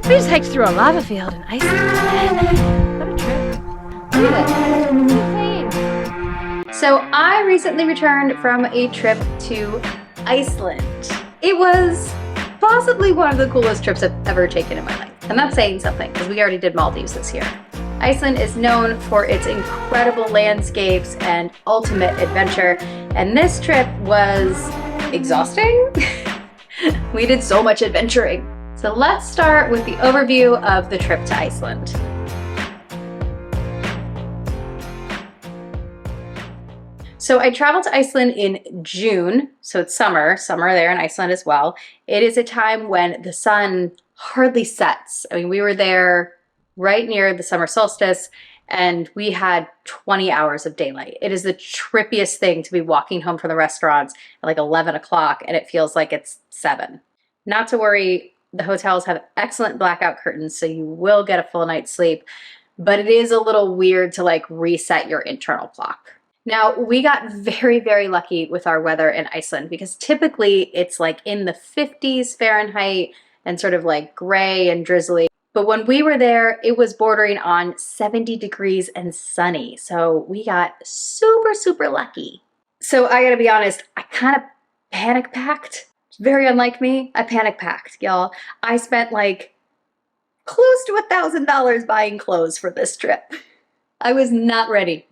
We just hiked through a lava field in Iceland. What a trip. Look at this. Insane. So I recently returned from a trip to Iceland. It was possibly one of the coolest trips I've ever taken in my life. And that's saying something because we already did Maldives this year. Iceland is known for its incredible landscapes and ultimate adventure. And this trip was exhausting. We did so much adventuring. So let's start with the overview of the trip to Iceland. So I traveled to Iceland in June, so it's summer there in Iceland as well. It is a time when the sun hardly sets. I mean, we were there right near the summer solstice and we had 20 hours of daylight. It is the trippiest thing to be walking home from the restaurants at like 11 o'clock and it feels like it's 7. Not to worry, the hotels have excellent blackout curtains, so you will get a full night's sleep, but it is a little weird to like reset your internal clock. Now, we got very, very lucky with our weather in Iceland because typically it's like in the 50s Fahrenheit and sort of like gray and drizzly. But when we were there, it was bordering on 70 degrees and sunny. So we got super, super lucky. So I gotta be honest, I kind of panic packed. Very unlike me, I panic packed, y'all. I spent like close to $1,000 buying clothes for this trip. I was not ready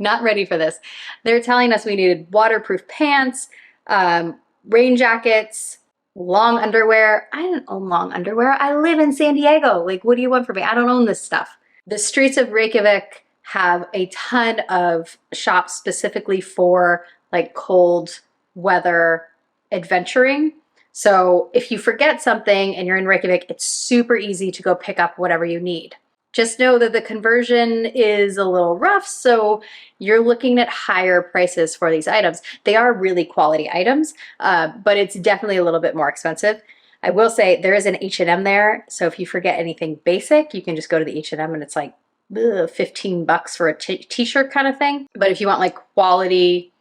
for this. They're telling us we needed waterproof pants, rain jackets, long underwear. I didn't own long underwear. I live in San Diego. Like, what do you want from me? I don't own this stuff. The streets of Reykjavik have a ton of shops specifically for like cold weather adventuring. So if you forget something and you're in Reykjavik, it's super easy to go pick up whatever you need. Just know that the conversion is a little rough, so you're looking at higher prices for these items. They are really quality items, but it's definitely a little bit more expensive. I will say there is an H&M there, so if you forget anything basic, you can just go to the H&M and it's like 15 bucks for a t-shirt kind of thing. But if you want like quality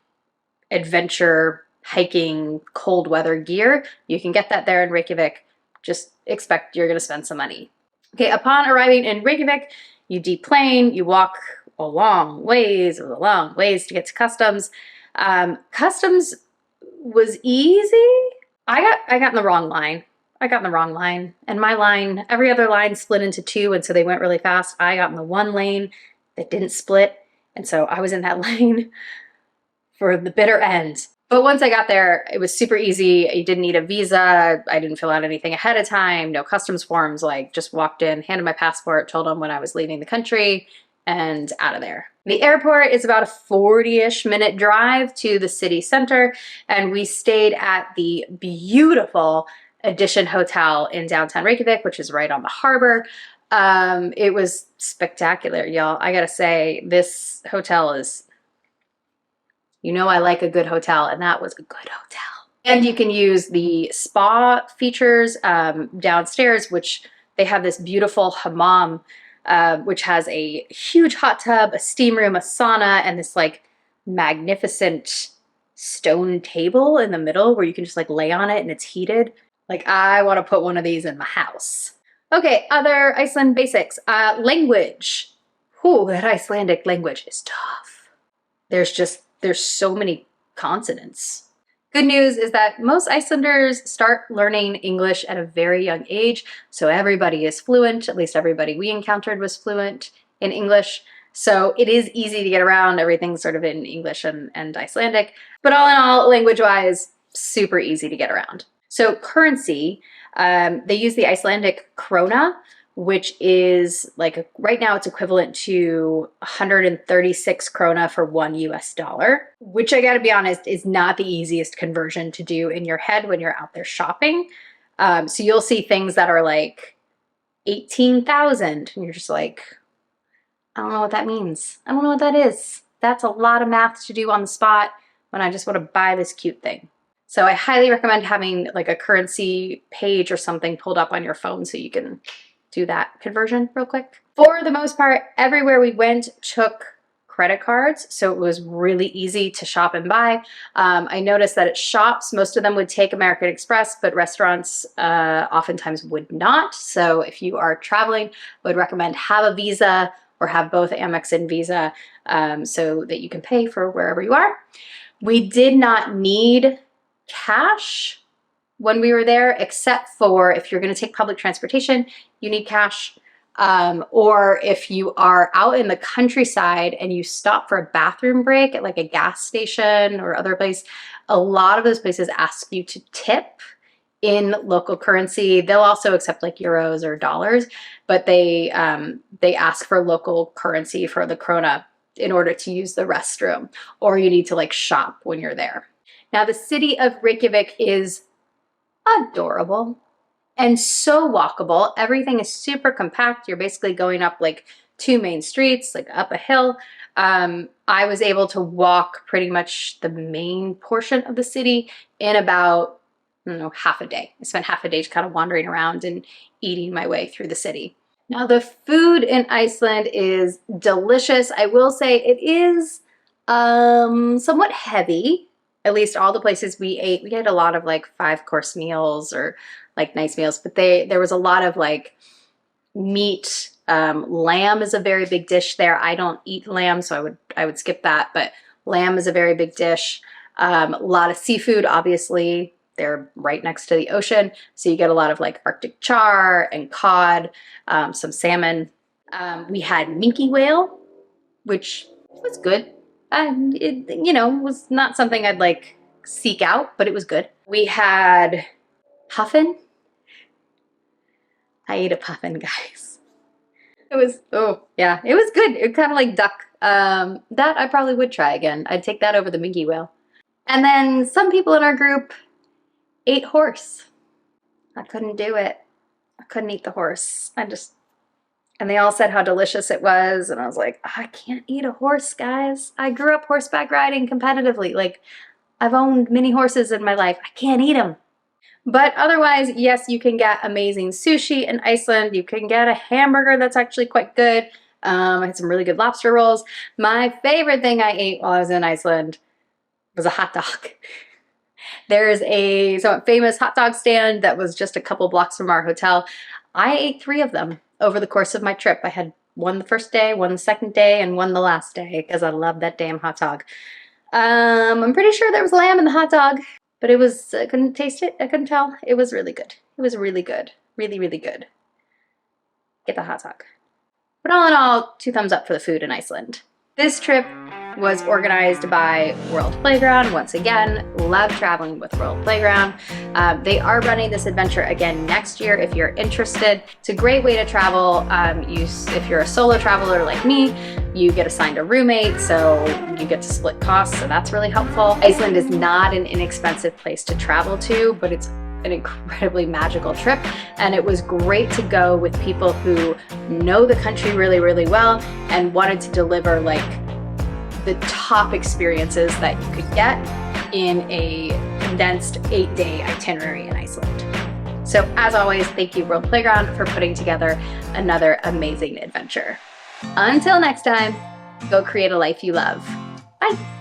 adventure hiking cold weather gear, you can get that there in Reykjavik. Just expect you're going to spend some money. Okay, upon arriving in Reykjavik, you deplane, you walk a long ways to get to customs. Customs was easy. I got in the wrong line. And my line, every other line split into 2, and so they went really fast. I got in the one lane that didn't split, and so I was in that lane for the bitter end. But once I got there, it was super easy. You didn't need a visa. I didn't fill out anything ahead of time. No customs forms. Like, just walked in, handed my passport, told them when I was leaving the country, and out of there. The airport is about a 40-ish minute drive to the city center, and we stayed at the beautiful Edition Hotel in downtown Reykjavik, which is right on the harbor. It was spectacular, y'all. I gotta say, this hotel is... You know I like a good hotel, and that was a good hotel. And you can use the spa features downstairs, which they have this beautiful hammam, which has a huge hot tub, a steam room, a sauna, and this like magnificent stone table in the middle where you can just like lay on it and it's heated. Like, I want to put one of these in my house. Okay, other Iceland basics. Language. Ooh, that Icelandic language is tough. There's so many consonants. Good news is that most Icelanders start learning English at a very young age, so everybody is fluent. At least everybody we encountered was fluent in English. So it is easy to get around. Everything's sort of in English and Icelandic. But all in all, language-wise, super easy to get around. So currency, they use the Icelandic krona, which is like, right now it's equivalent to 136 krona for $1, which I gotta be honest, is not the easiest conversion to do in your head when you're out there shopping. So you'll see things that are like 18,000 and you're just like, I don't know what that means. I don't know what that is. That's a lot of math to do on the spot when I just want to buy this cute thing. So I highly recommend having like a currency page or something pulled up on your phone so you can do that conversion real quick. For the most part, everywhere we went took credit cards, so it was really easy to shop and buy. I noticed that at shops, most of them would take American Express, but restaurants oftentimes would not. So if you are traveling, I would recommend have a Visa or have both Amex and Visa so that you can pay for wherever you are. We did not need cash when we were there, except for if you're going to take public transportation, you need cash. Or if you are out in the countryside and you stop for a bathroom break at like a gas station or other place, a lot of those places ask you to tip in local currency. They'll also accept like euros or dollars, but they ask for local currency for the krona in order to use the restroom, or you need to like shop when you're there. Now, the city of Reykjavik is adorable and so walkable. Everything is super compact. You're basically going up like 2 main streets, like up a hill. I was able to walk pretty much the main portion of the city in about, I don't know, half a day. I spent half a day just kind of wandering around and eating my way through the city. Now, the food in Iceland is delicious. I will say it is somewhat heavy. At least all the places we ate a lot of like 5-course meals or like nice meals, but there was a lot of like meat. Lamb is a very big dish there. I don't eat lamb, so I would skip that, but lamb is a very big dish. A lot of seafood, obviously. They're right next to the ocean, so you get a lot of like Arctic char and cod, some salmon. We had minke whale, which was good. It, you know, was not something I'd like seek out, but it was good. We had puffin. I ate a puffin, guys. It was, oh yeah, it was good. It was kind of like duck. That I probably would try again. I'd take that over the minke whale. And then some people in our group ate horse. I couldn't do it. I couldn't eat the horse. And they all said how delicious it was. And I was like, I can't eat a horse, guys. I grew up horseback riding competitively. Like, I've owned many horses in my life. I can't eat them. But otherwise, yes, you can get amazing sushi in Iceland. You can get a hamburger that's actually quite good. I had some really good lobster rolls. My favorite thing I ate while I was in Iceland was a hot dog. There's a somewhat famous hot dog stand that was just a couple blocks from our hotel. I ate 3 of them over the course of my trip. I had one the first day, one the second day, and one the last day because I love that damn hot dog. I'm pretty sure there was lamb in the hot dog, but it was, I couldn't taste it. I couldn't tell. It was really good. It was really good. Really, really good. Get the hot dog. But all in all, 2 thumbs up for the food in Iceland. This trip was organized by World Playground. Once again, love traveling with World Playground. They are running this adventure again next year if you're interested. It's a great way to travel. If you're a solo traveler like me, you get assigned a roommate, so you get to split costs, so that's really helpful. Iceland is not an inexpensive place to travel to, but it's an incredibly magical trip, and it was great to go with people who know the country really, really well and wanted to deliver like the top experiences that you could get in a condensed 8-day itinerary in Iceland. So as always, thank you World Playground for putting together another amazing adventure. Until next time, go create a life you love. Bye.